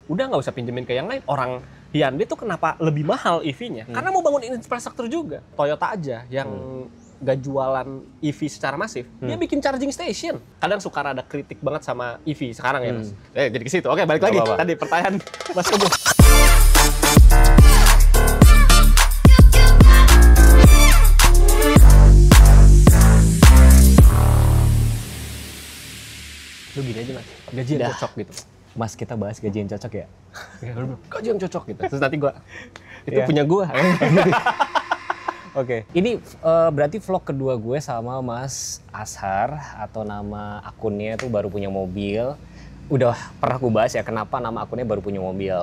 udah nggak usah pinjemin ke yang lain. Orang Hyundai tuh kenapa lebih mahal EV-nya? Karena mau bangun infrastruktur juga. Toyota aja yang nggak jualan EV secara masif, dia bikin charging station. Kadang suka ada kritik banget sama EV sekarang ya Mas. Jadi ke situ. Oke, balik lagi. Tadi pertanyaan Mas Kebun. Lu gini aja Mas, gaji yang cocok gitu. Mas, kita bahas gaji yang cocok ya? Gaji yang cocok gitu. Terus nanti itu punya gua. Oke. Ini berarti vlog kedua gue sama Mas Ashar, atau nama akunnya itu baru punya mobil. Udah pernah gue bahas ya kenapa nama akunnya baru punya mobil.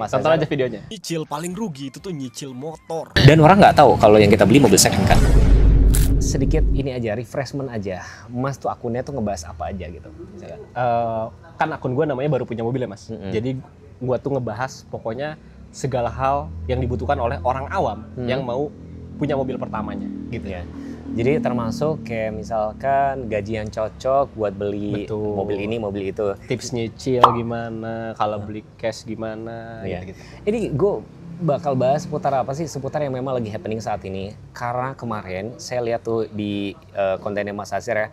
Mas tonton aja videonya. Nyicil paling rugi itu tuh nyicil motor. Dan orang nggak tahu kalau yang kita beli mobil second kan. Sedikit ini aja, refreshment aja. Mas tuh akunnya tuh ngebahas apa aja gitu misalkan. Kan akun gue namanya baru punya mobil ya Mas. Jadi gue tuh ngebahas pokoknya segala hal yang dibutuhkan oleh orang awam yang mau punya mobil pertamanya gitu ya. Jadi termasuk kayak misalkan gaji yang cocok buat beli mobil ini, mobil itu. Tips nyicil gimana, kalau beli cash gimana gitu. Ini gue bakal bahas seputar apa sih? Seputar yang memang lagi happening saat ini. Karena kemarin saya lihat tuh di kontennya Mas Ashar ya,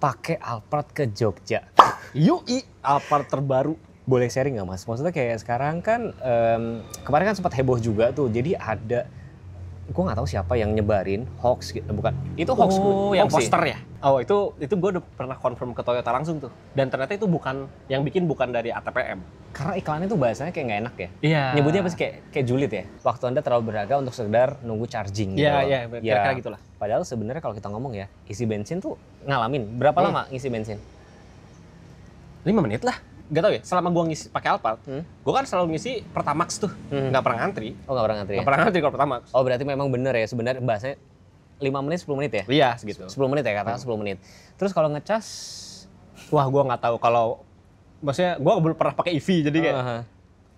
pakai Alphard ke Jogja. Yui, Alphard terbaru. Boleh sharing nggak Mas? Maksudnya kayak sekarang kan, kemarin kan sempat heboh juga tuh. Jadi ada, gue nggak tahu siapa yang nyebarin hoax gitu, bukan? Itu hoax. Oh, yang poster ya? Oh, itu gue udah pernah confirm ke Toyota langsung tuh. Dan ternyata itu yang bikin bukan dari ATPM. Karena iklannya tuh bahasanya kayak nggak enak ya? Iya. Nyebutnya apa sih, kayak julid ya? Waktu Anda terlalu berharga untuk sekedar nunggu charging gitu. Iya, kira-kira gitulah. Padahal sebenarnya kalau kita ngomong ya, isi bensin tuh ngalamin. Berapa lama ngisi bensin? 5 menit lah. Gak tau ya, selama gue ngisi pakai Alphard, gue kan selalu ngisi Pertamax tuh, nggak pernah ngantri. Oh, nggak pernah ngantri ya? Nggak pernah ngantri kalau Pertamax. Oh, berarti memang bener ya, sebenarnya bahasanya 5 menit, 10 menit ya? Iya, segitu. 10 menit ya, katakan 10 menit. Terus kalau ngecas? Wah, gue nggak tahu. Kalau, maksudnya gue belum pernah pakai EV, jadi kayak,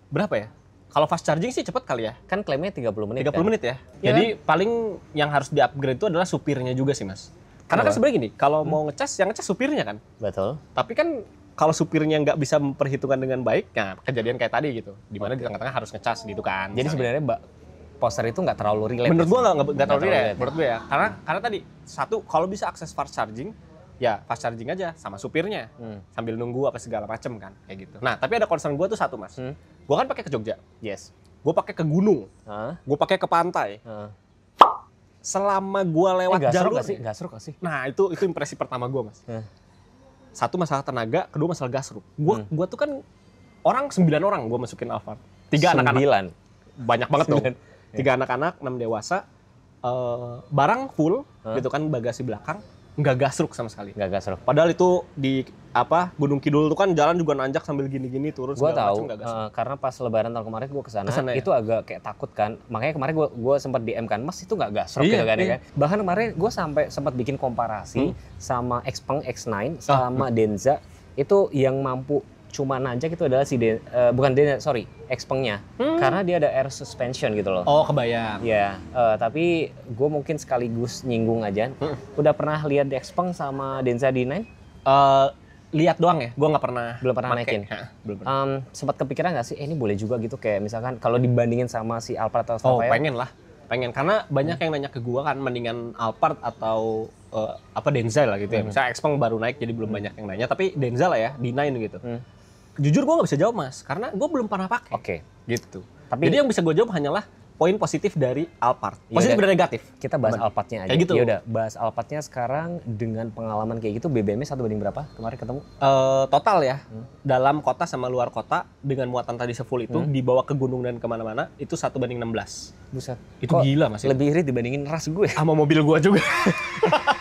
berapa ya? Kalau fast charging sih cepet kali ya. Kan klaimnya 30 menit 30 kan? menit ya? Jadi paling yang harus di-upgrade itu adalah supirnya juga sih, Mas. Karena kan sebenarnya gini, kalau mau ngecas, yang ngecas supirnya kan? Betul. Tapi kan, kalau supirnya nggak bisa memperhitungkan dengan baik, ya kejadian kayak tadi gitu. Dimana di tengah-tengah harus ngecas gitu kan. Jadi sebenarnya poster itu nggak terlalu relate. Menurut gua nggak terlalu relate. Menurut gua ya. Karena tadi, satu, kalau bisa akses fast charging, ya fast charging aja sama supirnya. Sambil nunggu apa segala macem kan. Kayak gitu. Nah, tapi ada concern gua tuh satu Mas. Gua kan pakai ke Jogja. Yes. Gua pakai ke gunung. Gua pakai ke pantai. Selama gua lewat jalur. Nggak seru gak sih? Nah, itu impresi pertama gua Mas. Satu masalah tenaga, kedua masalah gasruk. Gua tuh kan 9 orang gua masukin Alphard. 3 anak-anak. Banyak banget dong. 3 anak-anak, 6 dewasa. Barang full gitu kan, bagasi belakang, nggak gasruk sama sekali. Nggak gasruk. Padahal itu di Gunung Kidul tuh kan jalan juga nanjak sambil gini-gini turun Gua segala tahu, macam. karena pas lebaran tahun kemarin gue kesana ya? itu agak kayak takut kan. Makanya kemarin gue sempat DM kan, Mas itu nggak gasruk gitu kan ya kan. Bahkan kemarin gue sampai sempat bikin komparasi sama Xpeng X9 sama Denza. Itu yang mampu cuma nanjak itu adalah bukan Denza, sorry, Xpengnya. Karena dia ada air suspension gitu loh. Oh, kebayang. Ya, tapi gue mungkin sekaligus nyinggung aja. Udah pernah lihat Xpeng sama Denza D9? Lihat doang ya, gue nggak pernah. Belum pernah naikin. Belum pernah. Sempat kepikiran nggak sih, ini boleh juga gitu kayak misalkan kalau dibandingin sama si Alphard atau Oh, Sapphire? pengen karena banyak yang nanya ke gue kan, mendingan Alphard atau Denza lah gitu ya. Misalnya Xpeng baru naik jadi belum banyak yang nanya, tapi Denza lah ya, D9 gitu. Jujur gue nggak bisa jawab Mas, karena gue belum pernah pakai. Oke. Gitu. Tapi jadi yang bisa gue jawab hanyalah poin positif dari Alphard. Positif dan negatif. Kita bahas Alphardnya aja. Kayak gitu. Yaudah, bahas Alphardnya sekarang dengan pengalaman kayak gitu, BBM-nya 1:berapa kemarin ketemu? Total ya, dalam kota sama luar kota dengan muatan tadi sefull itu dibawa ke gunung dan kemana-mana itu 1:16. Buset. Itu gila Mas. Lebih irit dibandingin ras gue. Sama mobil gue juga.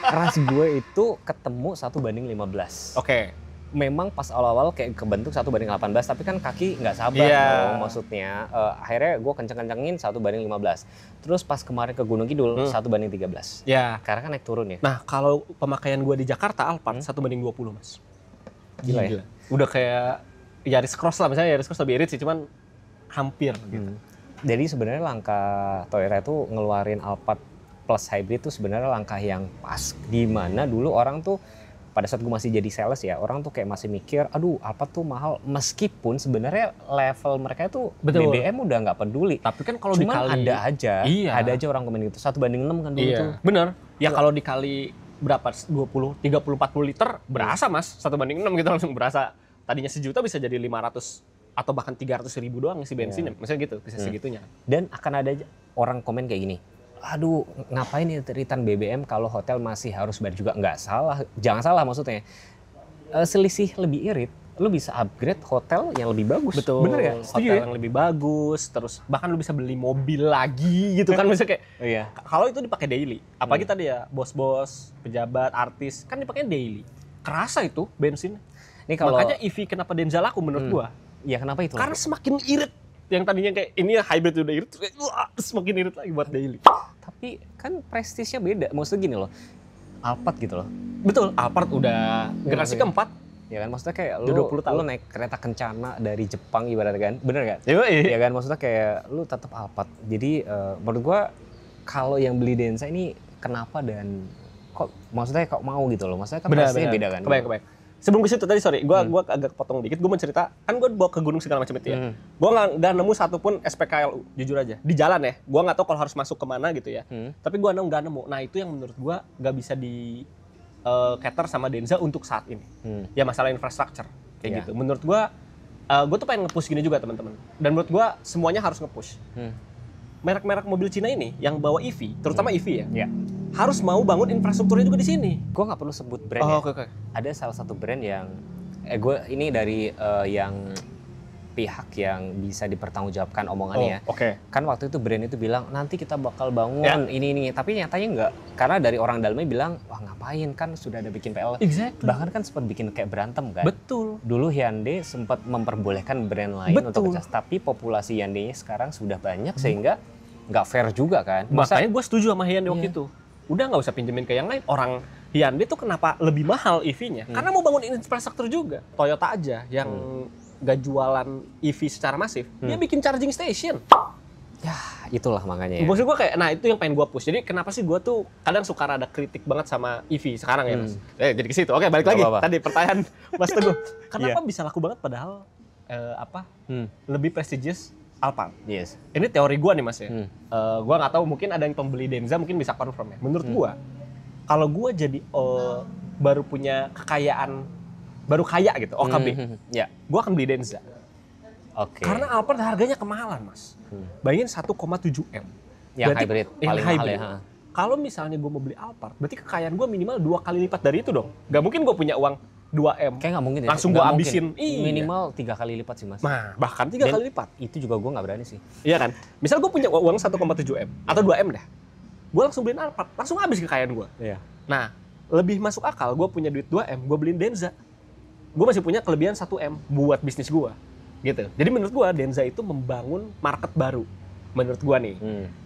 Ras gue itu ketemu 1:15. Oke. Memang pas awal-awal kayak kebentuk 1:18, tapi kan kaki nggak sabar dong maksudnya. Akhirnya gue kenceng-kencengin 1:15. Terus pas kemarin ke Gunung Kidul 1:13. Ya. Karena kan naik turun ya. Nah, kalau pemakaian gue di Jakarta Alphard 1:20 Mas. Gila ya. Udah kayak Yaris Cross lah, misalnya Yaris Cross lebih irit sih, cuman hampir gitu. Jadi sebenarnya langkah Toyota itu ngeluarin Alphard Plus Hybrid itu sebenarnya langkah yang pas. Di mana dulu orang tuh pada saat gue masih jadi sales ya, orang tuh kayak masih mikir, aduh Alphard tuh mahal. Meskipun sebenarnya level mereka itu BBM udah nggak peduli. Tapi kan kalau cuman dikali ada aja orang komen gitu. 1:6 kan dulu tuh. Bener. Ya kalau dikali berapa 20, 30, 40 liter berasa Mas. 1:6 gitu langsung berasa. Tadinya sejuta bisa jadi 500 atau bahkan 300.000 doang isi bensin. Maksudnya gitu, bisa segitunya. Dan akan ada orang komen kayak gini. Aduh, ngapain ya return BBM kalau hotel masih harus bayar juga? Nggak salah, jangan salah maksudnya. Selisih lebih irit, lu bisa upgrade hotel yang lebih bagus. Betul. Bener ya? Hotel yang lebih bagus, terus bahkan lu bisa beli mobil lagi gitu kan. Misalnya kayak, kalau itu dipakai daily. Apalagi tadi ya, bos-bos, pejabat, artis, kan dipakai daily. Kerasa itu bensin. Nih kalau, makanya EV kenapa Denza laku menurut gua. Ya kenapa itu? Karena semakin irit. Yang tadinya kayak, ini hybrid udah irit, terus kayak, semakin irit lagi buat daily. Tapi kan prestisnya beda, maksudnya gini loh, Alphard gitu loh. Betul, Alphard udah generasi keempat. Ya kan, maksudnya kayak lu naik kereta kencana dari Jepang ibaratnya kan, bener gak? Iya kan, maksudnya kayak lu tetap Alphard. Jadi menurut gua kalau yang beli Denza ini kenapa dan kok maksudnya kok mau gitu loh, maksudnya kan prestasinya beda kan. Kebayang. Sebelum ke situ tadi sorry, gue agak potong dikit, gue mau cerita, kan gue bawa ke gunung segala macam itu ya. Gue nggak nemu satupun SPKLU, jujur aja. Di jalan ya, gue nggak tahu kalau harus masuk kemana gitu ya. Tapi gue nggak nemu. Nah itu yang menurut gue nggak bisa di cater sama Denza untuk saat ini. Ya masalah infrastruktur kayak gitu. Menurut gue tuh pengen nge-push gini juga teman-teman. Dan menurut gue semuanya harus nge-push. Merek-merek mobil Cina ini yang bawa EV, terutama EV ya. Harus mau bangun infrastrukturnya juga di sini. Gue nggak perlu sebut brand ya. Okay. Ada salah satu brand yang, gue ini dari yang pihak yang bisa dipertanggungjawabkan omongannya. Kan waktu itu brand itu bilang nanti kita bakal bangun ini, tapi nyatanya enggak. Karena dari orang dalamnya bilang, wah ngapain kan sudah ada bikin PL. Exactly. Bahkan kan sempat bikin kayak berantem kan. Betul. Dulu Hyundai sempat memperbolehkan brand lain untuk ngecas, tapi populasi Hyundai-nya sekarang sudah banyak sehingga nggak fair juga kan. Makanya gue setuju sama Hyundai waktu itu. Udah nggak usah pinjemin ke yang lain. Orang Hyundai tuh kenapa lebih mahal EV-nya? Karena mau bangun infrastruktur juga. Toyota aja yang nggak jualan EV secara masif, dia bikin charging station. Ya itulah makanya ya. Maksud gue kayak, nah itu yang pengen gue push. Jadi kenapa sih gue tuh kadang suka ada kritik banget sama EV sekarang ya Mas? Jadi ke situ. Oke, balik lagi. Tadi pertanyaan Mas Teguh. Kenapa bisa laku banget padahal lebih prestigious Alphard? Yes. Ini teori gue nih Mas ya. Gue nggak tahu, mungkin ada yang pembeli Denza mungkin bisa confirm ya. Menurut gue, kalau gue jadi baru punya kekayaan, baru kaya gitu, OKB, gue akan beli Denza. Karena Alphard harganya kemahalan Mas. Bayangin 1,7 M. Yang hybrid, paling mahal ya. Kalau misalnya gue mau beli Alphard, berarti kekayaan gue minimal 2 kali lipat dari itu dong. Gak mungkin gue punya uang 2 M. Kayak nggak mungkin ya. Langsung gue habisin. Minimal 3 kali lipat sih Mas. Nah, bahkan 3 kali lipat. Itu juga gue nggak berani sih. Iya kan? Misal gue punya uang 1,7 M atau 2 M dah. Gue langsung beliin Alphard, langsung habis kekayaan gue. Iya. Nah, lebih masuk akal gue punya duit 2 M, gue beliin Denza. Gue masih punya kelebihan 1 M buat bisnis gue. Gitu. Jadi menurut gue Denza itu membangun market baru. Menurut gue nih.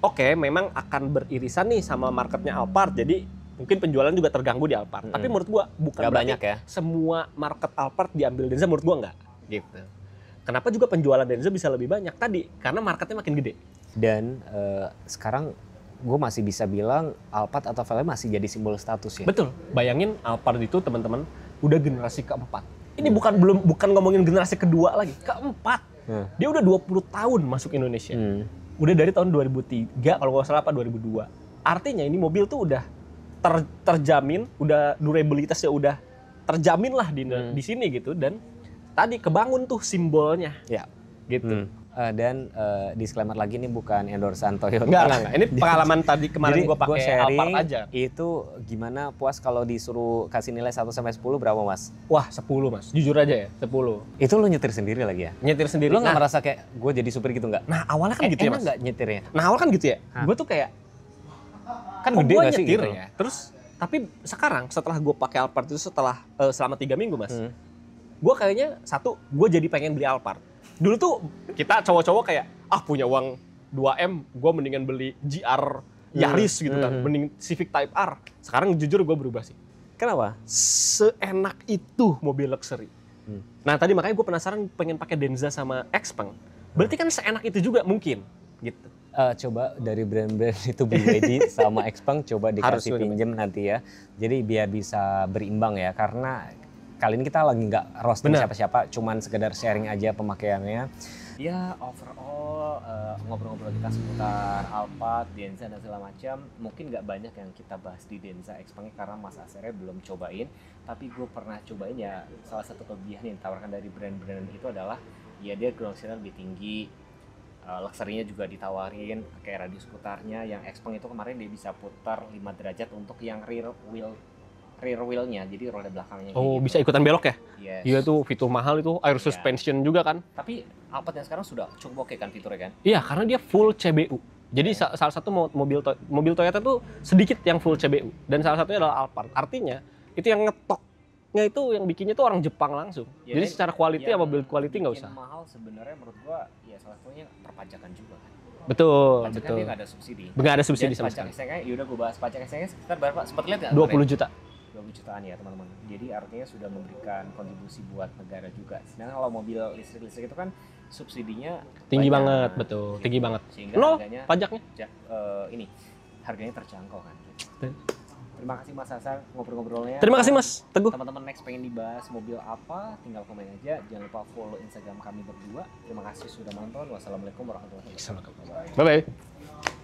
Oke, memang akan beririsan nih sama marketnya Alphard. Jadi mungkin penjualan juga terganggu di Alphard. Tapi menurut gua bukan banyak ya. Semua market Alphard diambil Denza, menurut gua enggak. Gitu. Kenapa juga penjualan Denza bisa lebih banyak? Tadi karena marketnya makin gede. Dan sekarang gue masih bisa bilang Alphard atau Velar masih jadi simbol status ya. Betul. Bayangin Alphard itu teman-teman udah generasi keempat. Ini bukan ngomongin generasi kedua lagi, keempat. Dia udah 20 tahun masuk Indonesia. Udah dari tahun 2003 kalau nggak salah 2002. Artinya ini mobil tuh udah terjamin, udah durabilitasnya udah terjamin lah di sini gitu, dan tadi kebangun tuh simbolnya. Ya, gitu. Dan disclaimer lagi nih bukan endorsean Toyota. Enggak. Ini pengalaman tadi kemarin gue pakai Alphard aja. Itu gimana puas kalau disuruh kasih nilai 1 sampai 10 berapa Mas? Wah, 10 Mas. Jujur aja ya, 10. Itu lu nyetir sendiri lagi ya? Nyetir sendiri. Lu nggak merasa kayak gue jadi supir gitu nggak? Nah, awalnya kan gitu ya Mas. Emang nggak nyetirnya? Nah, awal kan gitu ya. Gue tuh kayak kan gede nggak sih gitu ya. Terus tapi sekarang setelah gue pakai Alphard itu selama 3 minggu Mas, gue kayaknya gue jadi pengen beli Alphard. Dulu tuh kita cowok-cowok kayak punya uang 2 M, gue mendingan beli GR Yaris gitu kan, mending Civic Type R. Sekarang jujur gue berubah sih. Kenapa? Seenak itu mobil luxury. Nah tadi makanya gue penasaran pengen pakai Denza sama Xpeng. Berarti kan seenak itu juga mungkin gitu. Coba dari brand-brand itu BYD sama Xpeng coba dikasih Harus pinjem nanti ya. Jadi biar bisa berimbang ya, karena kali ini kita lagi nggak roasting siapa-siapa, cuman sekedar sharing aja pemakaiannya. Ya overall ngobrol-ngobrol kita seputar Alphard, Denza dan segala macam. Mungkin nggak banyak yang kita bahas di Denza Xpeng karena Mas Asernya belum cobain. Tapi gue pernah cobain ya. Salah satu kelebihan yang ditawarkan dari brand-brand itu adalah ya dia ground clearance lebih tinggi. Luxury-nya juga ditawarin kayak radius putarnya. Yang Xpeng itu kemarin dia bisa putar 5 derajat untuk yang rear wheel-nya, jadi roda belakangnya. Oh, gitu. bisa ikutan belok ya? Yes. Iya tuh fitur mahal itu, air suspension juga kan? Tapi Alphard yang sekarang sudah cukup oke kan fiturnya kan? Iya, karena dia full CBU. Jadi salah satu mobil Toyota tuh sedikit yang full CBU dan salah satunya adalah Alphard. Artinya itu yang ngetoknya itu yang bikinnya tuh orang Jepang langsung. Ya, jadi secara quality sama build quality nggak usah. Mahal sebenarnya menurut gua ya salah satunya perpajakan juga kan. Betul, Pajaknya betul. dia nggak ada subsidi. Nggak ada subsidi Dan sama pajak sekali. STNK, yaudah gue bahas pajak STNK sekitar berapa? Sempat lihat nggak? 20 juta. 20 jutaan ya teman-teman. Jadi artinya sudah memberikan kontribusi buat negara juga. Sedangkan kalau mobil listrik itu kan subsidinya Tinggi banyak. banget, betul. Gitu. Tinggi banget. Sehingga Nol harganya pajaknya. ini harganya terjangkau kan. Betul. Terima kasih Mas Hasan ngobrol-ngobrolnya. Terima kasih Mas Teguh. Teman-teman next pengen dibahas mobil apa, tinggal komen aja. Jangan lupa follow Instagram kami berdua. Terima kasih sudah menonton. Wassalamualaikum warahmatullahi wabarakatuh. Bye bye.